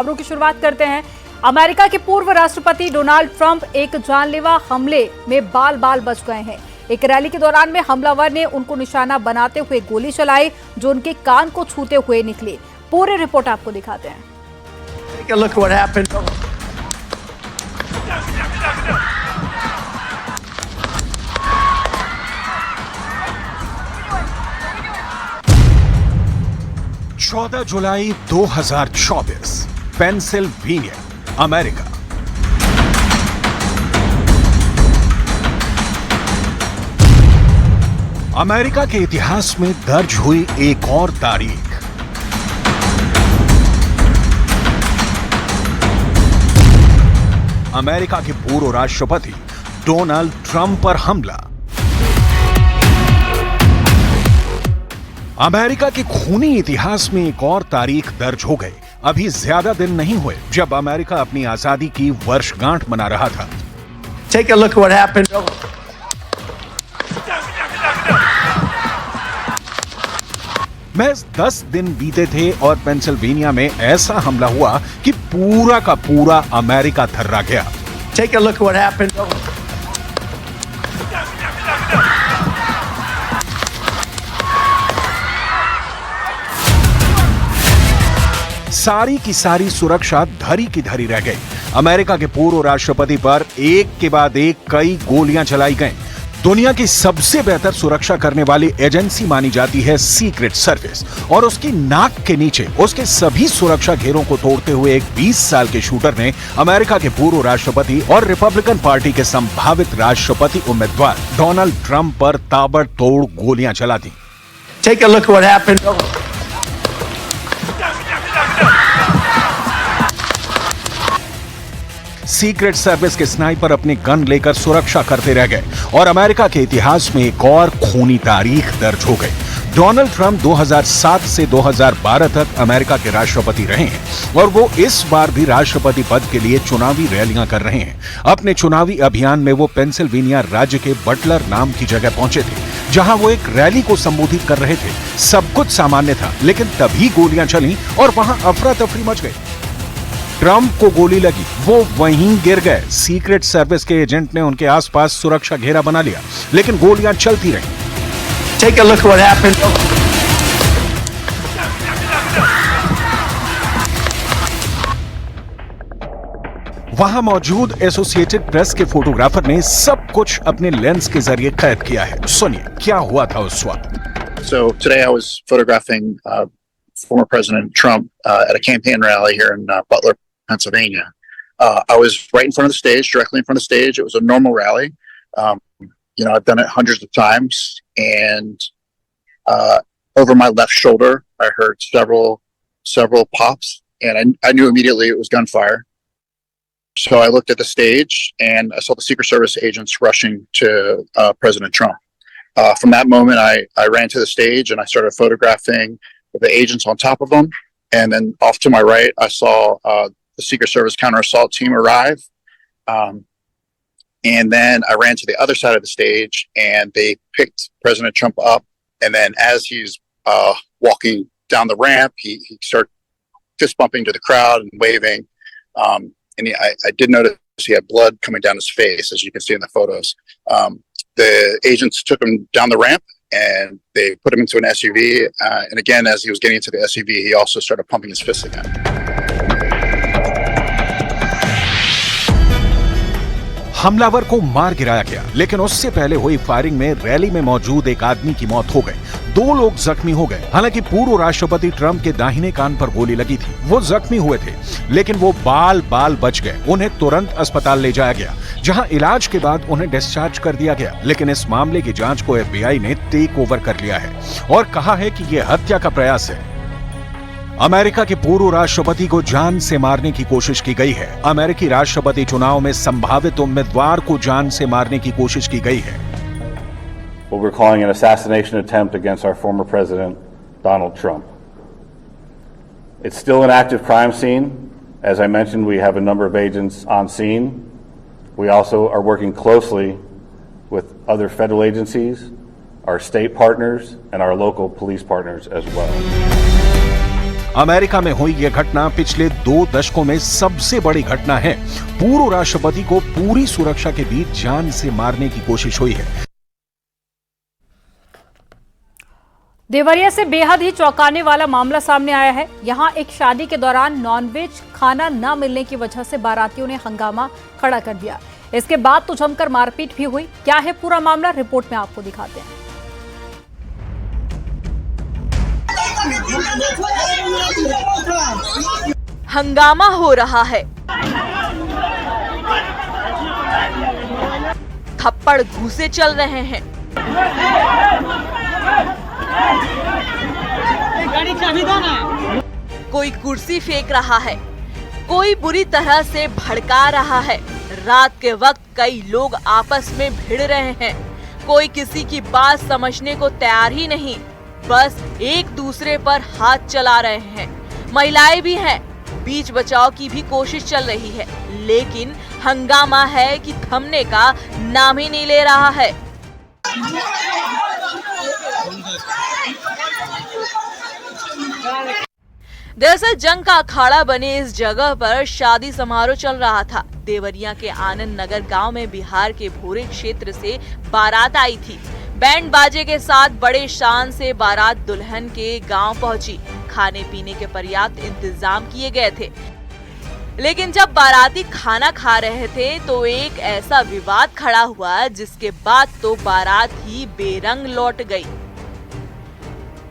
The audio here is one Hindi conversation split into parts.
खबरों की शुरुआत करते हैं। अमेरिका के पूर्व राष्ट्रपति डोनाल्ड ट्रंप एक जानलेवा हमले में बाल बाल बच गए हैं। एक रैली के दौरान में हमलावर ने उनको निशाना बनाते हुए गोली चलाई जो उनके कान को छूते हुए निकली। पूरी रिपोर्ट आपको दिखाते हैं। Take a look at what happened. चौदह जुलाई 2024 पेंसिल्वेनिया, अमेरिका। अमेरिका के इतिहास में दर्ज हुई एक और तारीख। अमेरिका के पूर्व राष्ट्रपति डोनाल्ड ट्रंप पर हमला। अमेरिका के खूनी इतिहास में एक और तारीख दर्ज हो गई। अभी ज्यादा दिन नहीं हुए जब अमेरिका अपनी आजादी की वर्षगांठ मना रहा था। Take a look at what happened. महज 10 दिन बीते थे और पेंसिल्वेनिया में ऐसा हमला हुआ कि पूरा का पूरा अमेरिका थर्रा गया। Take a look at what happened. सारी की सारी सुरक्षा धरी की धरी रह गई। अमेरिका के पूर्व राष्ट्रपति पर एक के बाद एक कई गोलियां चलाई गईं। दुनिया की सबसे बेहतर सुरक्षा करने वाली एजेंसी मानी जाती है सीक्रेट सर्विस, और उसकी नाक के नीचे उसके सभी सुरक्षा घेरों को तोड़ते हुए एक 20 साल के शूटर ने अमेरिका के पूर्व राष्ट्रपति और रिपब्लिकन पार्टी के संभावित राष्ट्रपति उम्मीदवार डोनाल्ड ट्रंप पर ताबड़तोड़ गोलियां चला दी। Take a look at what happened. Secret service के स्नाइपर अपने गन लेकर सुरक्षा करते रह गए और अमेरिका के इतिहास में एक और खूनी तारीख दर्ज हो गई। डोनाल्ड ट्रंप 2007 से 2012 तक अमेरिका के राष्ट्रपति रहे हैं और वो इस बार भी राष्ट्रपति पद के लिए चुनावी रैलियां कर रहे हैं। अपने चुनावी अभियान में वो पेंसिल्वेनिया राज्य के बटलर नाम की जगह पहुंचे थे, जहां वो एक रैली को संबोधित कर रहे थे। सब कुछ सामान्य था, लेकिन तभी गोलियां चली और वहां अफरा तफरी मच गई। ट्रंप को गोली लगी, वो वहीं गिर गए। सीक्रेट सर्विस के एजेंट ने उनके आसपास सुरक्षा घेरा बना लिया, लेकिन गोलियां चलती रहीं। Take a look at what happened. वहां मौजूद एसोसिएटेड प्रेस के फोटोग्राफर ने सब कुछ अपने लेंस के जरिए कैद किया है। सुनिए क्या हुआ था उस वक्त। So today I was photographing former President Trump at a campaign rally here in Butler, Pennsylvania. I was right in front of the stage, directly in front of the stage. It was a normal rally. I've done it hundreds of times, and over my left shoulder, I heard several pops, and I knew immediately it was gunfire. So I looked at the stage, and I saw the Secret Service agents rushing to President Trump. From that moment, I ran to the stage and I started photographing the agents on top of them. And then off to my right, I saw the Secret Service counter assault team arrive. And then I ran to the other side of the stage and they picked President Trump up. And then as he's walking down the ramp, he started fist bumping to the crowd and waving. And I did notice he had blood coming down his face, as you can see in the photos. The agents took him down the ramp and they put him into an SUV. And again, as he was getting into the SUV, he also started pumping his fists again. हमलावर को मार गिराया गया, लेकिन उससे पहले हुई फायरिंग में रैली में मौजूद एक आदमी की मौत हो गई। 2 लोग जख्मी हो गए। हालांकि पूर्व राष्ट्रपति ट्रंप के दाहिने कान पर गोली लगी थी। वो जख्मी हुए थे, लेकिन वो बाल बाल बच गए। उन्हें तुरंत अस्पताल ले जाया गया, जहां इलाज के बाद उन्हें डिस्चार्ज कर दिया गया। लेकिन इस मामले की जांच को FBI ने टेक ओवर कर लिया है और कहा है कि यह हत्या का प्रयास है। अमेरिका के पूर्व राष्ट्रपति को जान से मारने की कोशिश की गई है। अमेरिकी राष्ट्रपति चुनाव में संभावित उम्मीदवार को जान से मारने की कोशिश की गई है। What we're calling an assassination attempt against our former president, Donald Trump. It's still an active crime scene. As I mentioned, we have a number of agents on scene. We also are working closely with other federal agencies, our state partners, and our local police partners as well. America में हुई यह घटना पिछले 2 दशकों में सबसे बड़ी घटना है। पूर्व राष्ट्रपति को पूरी सुरक्षा के बीच जान से मारने की कोशिश हुई है। देवरिया से बेहद ही चौंकाने वाला मामला सामने आया है। यहां एक शादी के दौरान नॉनवेज खाना न मिलने की वजह से बारातियों ने हंगामा खड़ा कर दिया। इसके बाद तो जमकर मारपीट भी हुई। क्या है पूरा मामला, रिपोर्ट में आपको दिखाते हैं। हंगामा हो रहा है, थप्पड़ घूंसे चल रहे हैं। कोई कुर्सी फेंक रहा है, कोई बुरी तरह से भड़का रहा है। रात के वक्त कई लोग आपस में भिड़ रहे हैं। कोई किसी की बात समझने को तैयार ही नहीं, बस एक दूसरे पर हाथ चला रहे हैं। महिलाएं भी हैं, बीच बचाव की भी कोशिश चल रही है, लेकिन हंगामा है कि थमने का नाम ही नहीं ले रहा है। दरअसल जंग का अखाड़ा बने इस जगह पर शादी समारोह चल रहा था। देवरिया के आनंद नगर गांव में बिहार के भोरे क्षेत्र से बारात आई थी। बैंड बाजे के साथ बड़े शान से बारात दुल्हन के गांव पहुंची। खाने पीने के पर्याप्त इंतजाम किए गए थे, लेकिन जब बाराती खाना खा रहे थे तो एक ऐसा विवाद खड़ा हुआ जिसके बाद तो बारात ही बेरंग लौट गई।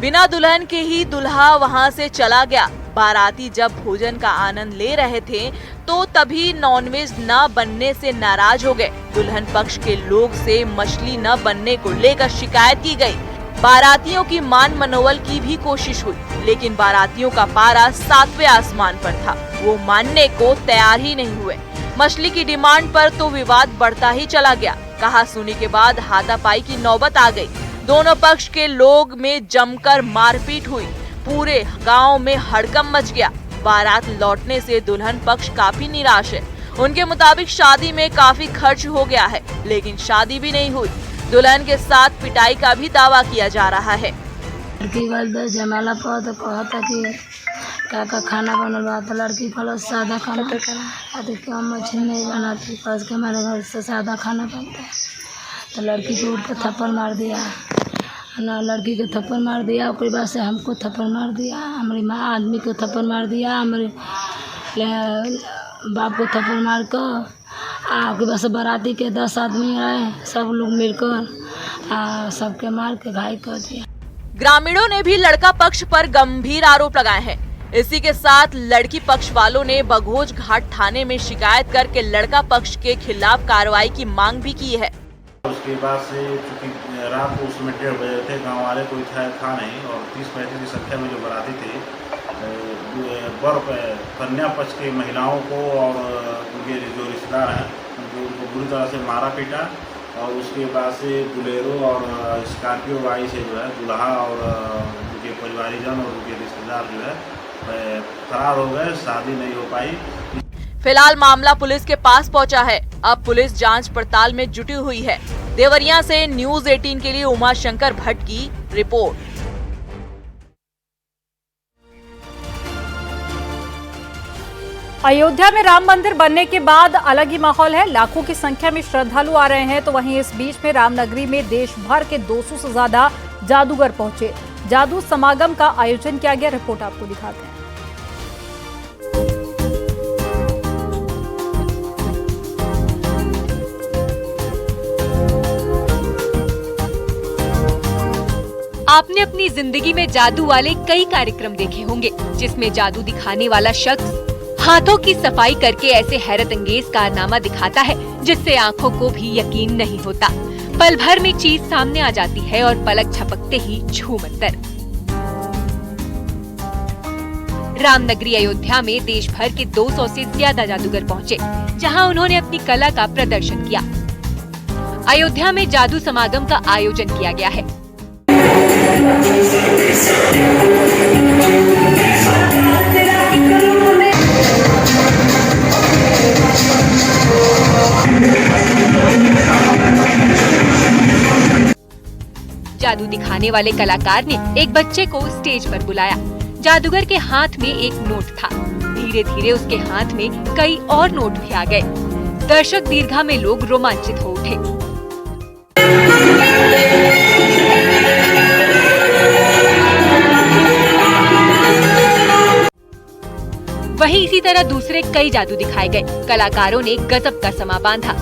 बिना दुल्हन के ही दुल्हा वहां से चला गया। बाराती जब भोजन का आनंद ले रहे थे तो तभी नॉनवेज न बनने से नाराज हो गए। दुल्हन पक्ष के लोग से मछली न बनने को लेकर शिकायत की गई। बारातियों की मान मनोवल की भी कोशिश हुई, लेकिन बारातियों का पारा 7वें आसमान पर था। वो मानने को तैयार ही नहीं हुए। मछली की डिमांड पर तो विवाद बढ़ता ही चला गया। कहा सुनी के बाद हाथापाई की नौबत आ गई। दोनों पक्ष के लोग में जमकर मारपीट हुई। पूरे गांव में हड़कंप मच गया। बारात लौटने से दुल्हन पक्ष काफी निराश है। उनके मुताबिक शादी में काफी खर्च हो गया है, लेकिन शादी भी नहीं हुई। दुल्हन के साथ पिटाई का भी दावा किया जा रहा है। लड़की गल जमाला पर तो कहता कि का खाना बनल बा, तो लड़की कहल सादा खाना क्यों मछली नहीं बनाती, कह के हमारे घर से सादा खाना बनता है। तो लड़की को उठ कर थप्पड़ मार दिया ना, लड़की को थप्पड़ मार दिया। उसके बाद से हमको थप्पड़ मार दिया, हमारी माँ आदमी को थप्पड़ मार दिया, हमारे बाप को थप्पड़ मार कर उसके बाद से बाराती के 10 आदमी आए, सब लोग मिलकर सबके मार के घायल कर दिया। ग्रामीणों ने भी लड़का पक्ष पर गंभीर आरोप लगाए हैं। इसी के साथ लड़की पक्ष वालों ने बघोज घाट थाने में शिकायत करके लड़का पक्ष के खिलाफ कार्रवाई की मांग भी की है। उसके बाद से चूंकि रात को उसमें 1:30 बजे थे, गांव वाले कोई था नहीं, और 30-35 की संख्या में जो बाराती थे, कन्या पक्ष की महिलाओं को और उनके जो रिश्तेदार हैं उनको बुरी तरह से मारा पीटा, और उसके बाद से बुलेरो और स्कॉर्पियो गाड़ी से जो है दूल्हा और उनके परिवारीजन और उनके रिश्तेदार जो है फरार हो गए। शादी नहीं हो पाई। फिलहाल मामला पुलिस के पास पहुंचा है। अब पुलिस जांच पड़ताल में जुटी हुई है। देवरिया से न्यूज़ 18 के लिए उमा शंकर भट्ट की रिपोर्ट। अयोध्या में राम मंदिर बनने के बाद अलग ही माहौल है। लाखों की संख्या में श्रद्धालु आ रहे हैं, तो वहीं इस बीच में रामनगरी में देश भर के 200 से ज्यादा जादूगर पहुंचे। जादू समागम का आयोजन किया गया। रिपोर्ट आपको दिखाते हैं। आपने अपनी जिंदगी में जादू वाले कई कार्यक्रम देखे होंगे, जिसमें जादू दिखाने वाला शख्स हाथों की सफाई करके ऐसे हैरत अंगेज कारनामा दिखाता है जिससे आंखों को भी यकीन नहीं होता। पल भर में चीज सामने आ जाती है और पलक झपकते ही छूमंतर। रामनगरी अयोध्या में देश भर के 200 से ज्यादा जादूगर पहुंचे, जहां उन्होंने अपनी कला का प्रदर्शन किया। अयोध्या में जादू समागम का आयोजन किया गया है। जादू दिखाने वाले कलाकार ने एक बच्चे को स्टेज पर बुलाया। जादूगर के हाथ में एक नोट था। धीरे धीरे उसके हाथ में कई और नोट भी आ गए। दर्शक दीर्घा में लोग रोमांचित हो उठे। वहीं इसी तरह दूसरे कई जादू दिखाए गए। कलाकारों ने गजब का समा बांधा।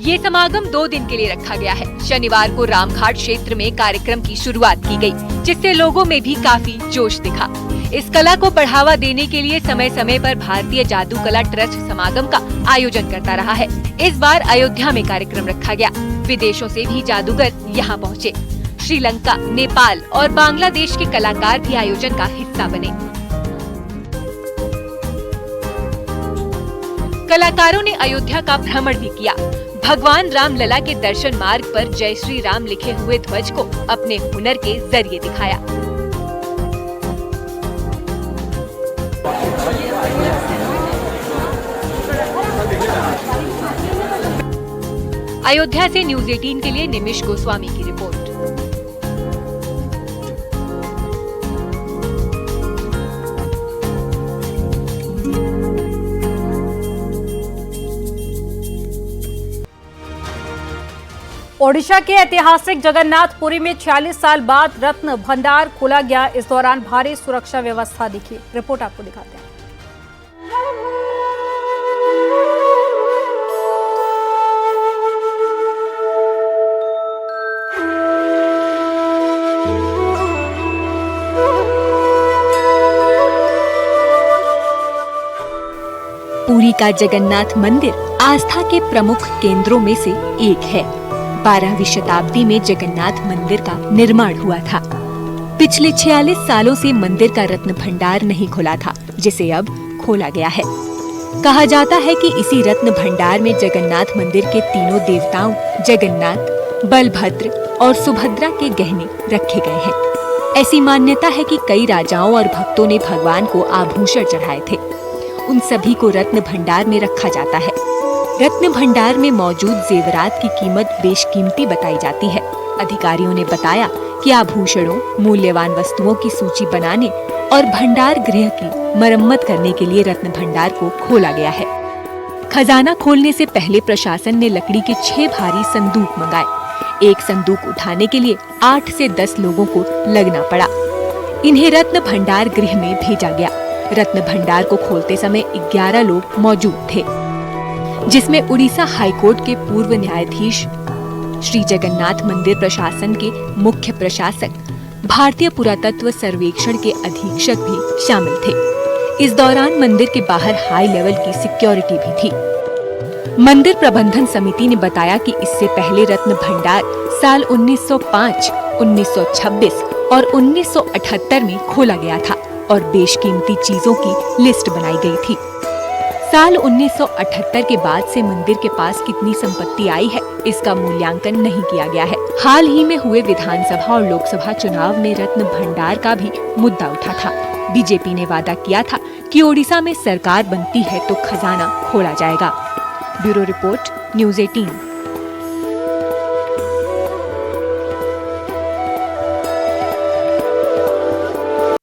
ये समागम 2 दिन के लिए रखा गया है। शनिवार को रामघाट क्षेत्र में कार्यक्रम की शुरुआत की गई, जिससे लोगों में भी काफी जोश दिखा। इस कला को बढ़ावा देने के लिए समय समय पर भारतीय जादू कला ट्रस्ट समागम का आयोजन करता रहा है। इस बार अयोध्या में कार्यक्रम रखा गया। विदेशों से भी जादूगर यहाँ पहुँचे। श्रीलंका, नेपाल और बांग्लादेश के कलाकार भी आयोजन का हिस्सा बने। कलाकारों ने अयोध्या का भ्रमण भी किया। भगवान राम लला के दर्शन मार्ग पर जय श्री राम लिखे हुए ध्वज को अपने हुनर के जरिए दिखाया। अयोध्या से न्यूज़ 18 के लिए निमिष गोस्वामी की रिपोर्ट। ओडिशा के ऐतिहासिक जगन्नाथपुरी में 46 साल बाद रत्न भंडार खोला गया। इस दौरान भारी सुरक्षा व्यवस्था दिखी। रिपोर्ट आपको दिखाते हैं। पुरी का जगन्नाथ मंदिर आस्था के प्रमुख केंद्रों में से एक है। 12वीं शताब्दी में जगन्नाथ मंदिर का निर्माण हुआ था। पिछले 46 सालों से मंदिर का रत्न भंडार नहीं खुला था, जिसे अब खोला गया है। कहा जाता है कि इसी रत्न भंडार में जगन्नाथ मंदिर के तीनों देवताओं जगन्नाथ, बलभद्र और सुभद्रा के गहने रखे गए हैं। ऐसी मान्यता है कि कई राजाओं और भक्तों ने भगवान को आभूषण चढ़ाए थे। उन सभी को रत्न भंडार में रखा जाता है। रत्न भंडार में मौजूद जेवरात की कीमत बेशकीमती बताई जाती है। अधिकारियों ने बताया कि आभूषणों, मूल्यवान वस्तुओं की सूची बनाने और भंडार गृह की मरम्मत करने के लिए रत्न भंडार को खोला गया है। खजाना खोलने से पहले प्रशासन ने लकड़ी के 6 भारी संदूक मंगाए। एक संदूक उठाने के लिए 8 से 10 लोगों को लगना पड़ा। इन्हें रत्न भंडार गृह में भेजा गया। रत्न भंडार को खोलते समय 11 लोग मौजूद थे, जिसमें उड़ीसा हाईकोर्ट के पूर्व न्यायाधीश, श्री जगन्नाथ मंदिर प्रशासन के मुख्य प्रशासक, भारतीय पुरातत्व सर्वेक्षण के अधीक्षक भी शामिल थे। इस दौरान मंदिर के बाहर हाई लेवल की सिक्योरिटी भी थी। मंदिर प्रबंधन समिति ने बताया कि इससे पहले रत्न भंडार साल 1905, 1926 और 1978 में खोला गया था और बेशकीमती चीजों की लिस्ट बनाई गई थी। साल 1978 के बाद से मंदिर के पास कितनी संपत्ति आई है, इसका मूल्यांकन नहीं किया गया है। हाल ही में हुए विधानसभा और लोकसभा चुनाव में रत्न भंडार का भी मुद्दा उठा था। बीजेपी ने वादा किया था कि ओडिशा में सरकार बनती है तो खजाना खोला जाएगा। Bureau report, news 18।